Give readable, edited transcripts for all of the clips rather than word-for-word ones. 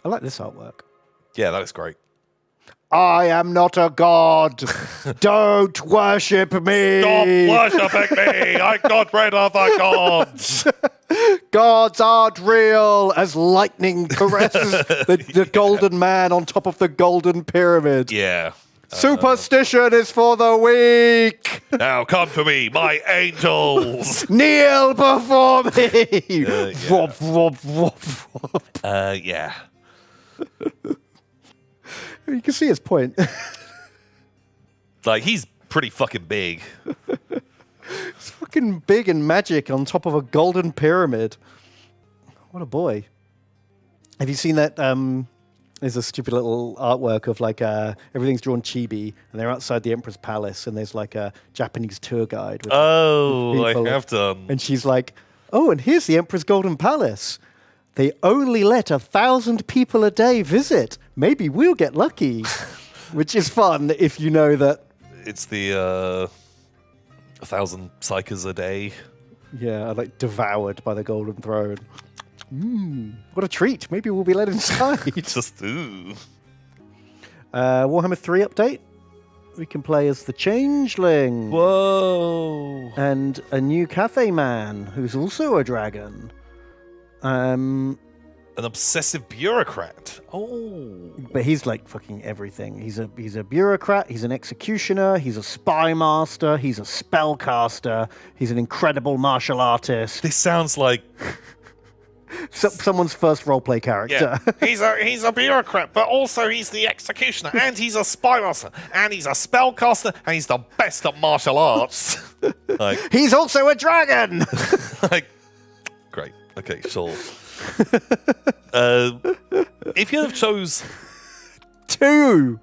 I like this artwork. Yeah, that was great. I am not a god. Don't worship me. Stop worshipping me. I got rid of the gods. Gods aren't real, as lightning caresses the golden man on top of the golden pyramid. Yeah. Superstition is for the weak. Now come to me, my angels. Kneel before me. Yeah. Wop, wop, wop, wop. Yeah. You can see his point. Like, he's pretty fucking big. It's fucking big and magic on top of a golden pyramid. What a boy. Have you seen that? There's a stupid little artwork of like everything's drawn chibi, and they're outside the Emperor's Palace, and there's like a Japanese tour guide. With I people, have done. And she's like, oh, and here's the Emperor's Golden Palace. They only let 1,000 people a day visit. Maybe we'll get lucky. Which is fun if you know that. It's the 1,000 psychers a day. Yeah, like devoured by the Golden Throne. What a treat. Maybe we'll be let inside. Just, ooh. Warhammer 3 update. We can play as the Changeling. Whoa. And a new cafe man who's also a dragon. An obsessive bureaucrat. Oh. But he's like fucking everything. He's a bureaucrat, he's an executioner, he's a spy master, he's a spellcaster, he's an incredible martial artist. This sounds like someone's first roleplay character. Yeah. He's a bureaucrat, but also he's the executioner, and he's a spy master, and he's a spellcaster, and he's the best at martial arts. Like, he's also a dragon. like, great. Okay, sure. If you have chose two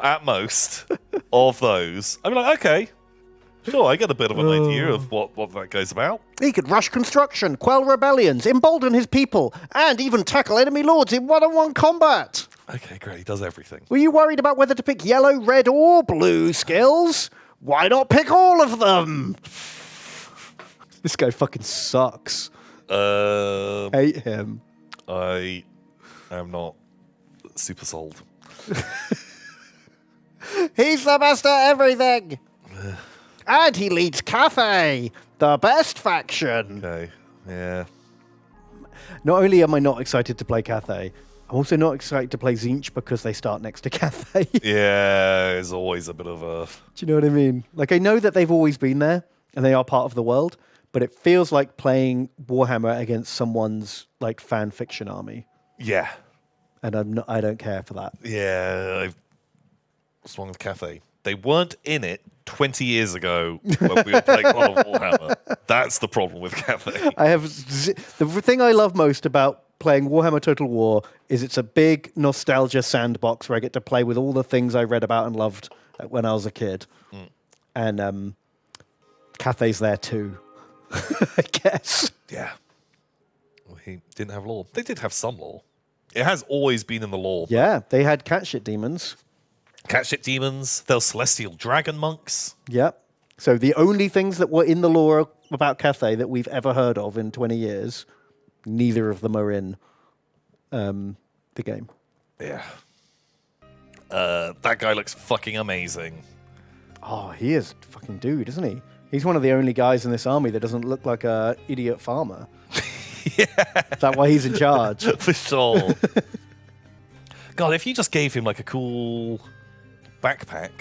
at most of those, I'd be like, okay, sure, I get a bit of an idea of what that goes about. He could rush construction, quell rebellions, embolden his people, and even tackle enemy lords in one-on-one combat. Okay, great, he does everything. Were you worried about whether to pick yellow, red, or blue skills? Why not pick all of them? This guy fucking sucks. Hate him. I am not super sold. He's the best at everything. And he leads Cathay, the best faction. Okay, yeah. Not only am I not excited to play Cathay, I'm also not excited to play Tzeentch because they start next to Cathay. Yeah, there's always a bit of a... Do you know what I mean? Like, I know that they've always been there, and they are part of the world, but it feels like playing Warhammer against someone's like fan fiction army. Yeah. And I don't care for that. Yeah. What's wrong with Cathay? They weren't in it 20 years ago when we were playing World of Warhammer. That's the problem with Cathay. The thing I love most about playing Warhammer Total War is it's a big nostalgia sandbox where I get to play with all the things I read about and loved when I was a kid. And Cathay's there too. I guess. Yeah. Well, he didn't have lore. They did have some lore. It has always been in the lore. Yeah, they had catshit demons. Catshit demons. There were celestial dragon monks. Yep. So the only things that were in the lore about Cathay that we've ever heard of in 20 years, neither of them are in the game. Yeah. That guy looks fucking amazing. Oh, he is a fucking dude, isn't he? He's one of the only guys in this army that doesn't look like a idiot farmer. Yeah. Is that why he's in charge? For sure. God, if you just gave him like a cool backpack,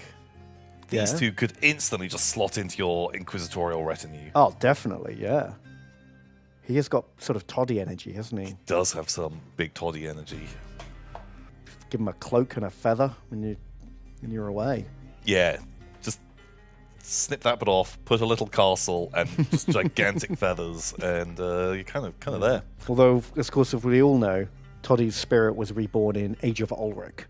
these two could instantly just slot into your inquisitorial retinue. Oh, definitely, yeah. He has got sort of Toddy energy, hasn't he? He does have some big Toddy energy. Give him a cloak and a feather when you're away. Yeah. Snip that bit off, put a little castle and just gigantic feathers, and you're kind of there. Although, of course, as we all know, Toddy's spirit was reborn in Age of Ulrich.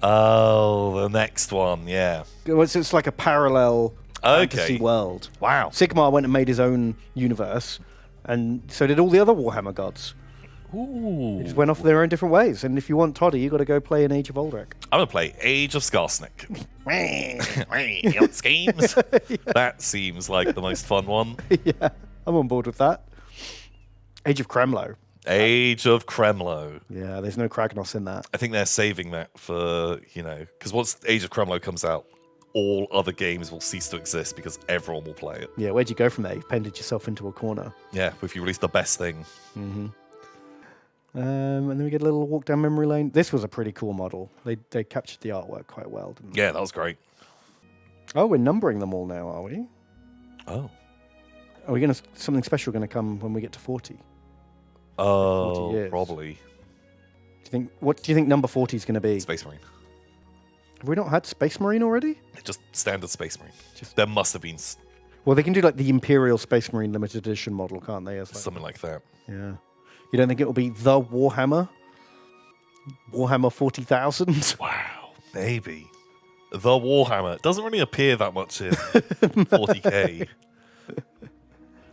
Oh, the next one, yeah. It's like a parallel fantasy world. Wow. Sigmar went and made his own universe, and so did all the other Warhammer gods. Ooh. They just went off their own different ways. And if you want Toddy, you've got to go play in Age of Ulrich. I'm going to play Age of Skarsnik. Schemes. Yeah. That seems like the most fun one. Yeah, I'm on board with that. Age of Kremlo. Age of Kremlo. Yeah, there's no Kragnos in that. I think they're saving that for, because once Age of Kremlo comes out, all other games will cease to exist because everyone will play it. Yeah, where'd you go from there? You've painted yourself into a corner. Yeah, if you release the best thing. Mm-hmm. And then we get a little walk down memory lane. This was a pretty cool model. They captured the artwork quite well, didn't they? Yeah, that was great. Oh, we're numbering them all now, are we? Oh. Are we going to something special going to come when we get to 40? 40 Oh, years. probably. What do you think number 40 is going to be? Space Marine. Have we not had Space Marine already? Just standard Space Marine. There must have been Well, they can do like the Imperial Space Marine limited edition model, can't they? something like that. Yeah. You don't think it will be the Warhammer? Warhammer 40,000? Wow, maybe. The Warhammer. It doesn't really appear that much in 40k.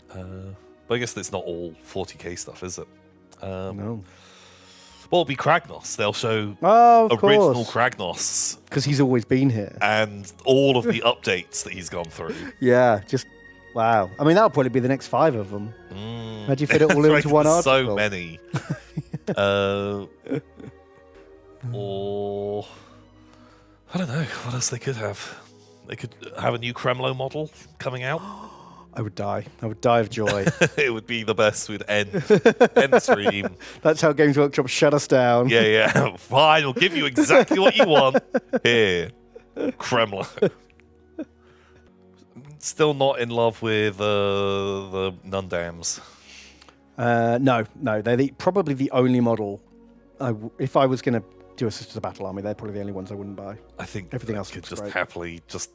But I guess it's not all 40k stuff, is it? No. Well, it'll be Kragnos. They'll show course. original Kragnos. Because he's always been here. And all of the updates that he's gone through. Yeah, just, wow. I mean, that'll probably be the next 5 of them. How'd you fit it all into one article? So many. Or I don't know what else they could have. They could have a new Kremlo model coming out. I would die. I would die of joy. It would be the best. We'd end stream. That's how Games Workshop shut us down. Yeah. Fine, we'll give you exactly what you want. Here, Kremlo. Still not in love with the Nun Gundams. No. They're probably the only model. If I was going to do a Sisters of Battle Army, they're probably the only ones I wouldn't buy. I think everything else could looks just great. happily just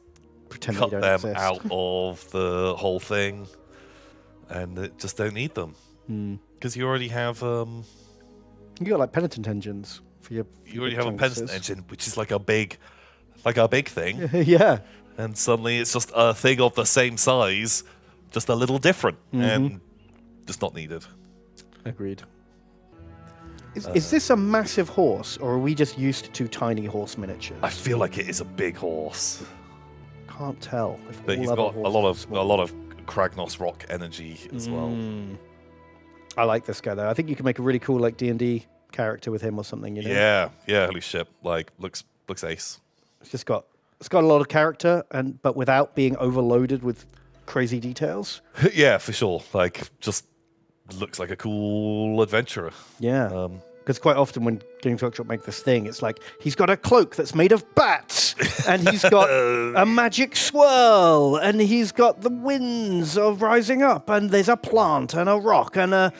pretend cut they don't them exist. out of the whole thing, and just don't need them because you already have. You got like penitent engines for your. You already have a penitent engine, which is like a big thing. Yeah. And suddenly it's just a thing of the same size, just a little different, and just not needed. Agreed. Is this a massive horse, or are we just used to tiny horse miniatures? I feel like it is a big horse. Can't tell. But he's got a lot of Kragnos rock energy as well. I like this guy though. I think you can make a really cool like D&D character with him or something. You know? Yeah. Holy shit! Like looks ace. It's got a lot of character, but without being overloaded with crazy details. Yeah, for sure. Like just looks like a cool adventurer. Yeah. Because quite often when Games Workshop make this thing, it's like, he's got a cloak that's made of bats, and he's got a magic swirl, and he's got the winds of rising up, and there's a plant and a rock and a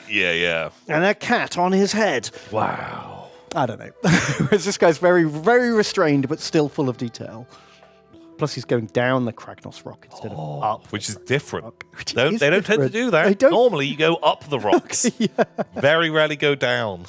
and a cat on his head. Wow. I don't know. Whereas this guy's very, very restrained, but still full of detail. Plus, he's going down the Kragnos rock instead of up. Which is different. Which They don't tend to do that. They don't. Normally, you go up the rocks. Yeah. Very rarely go down.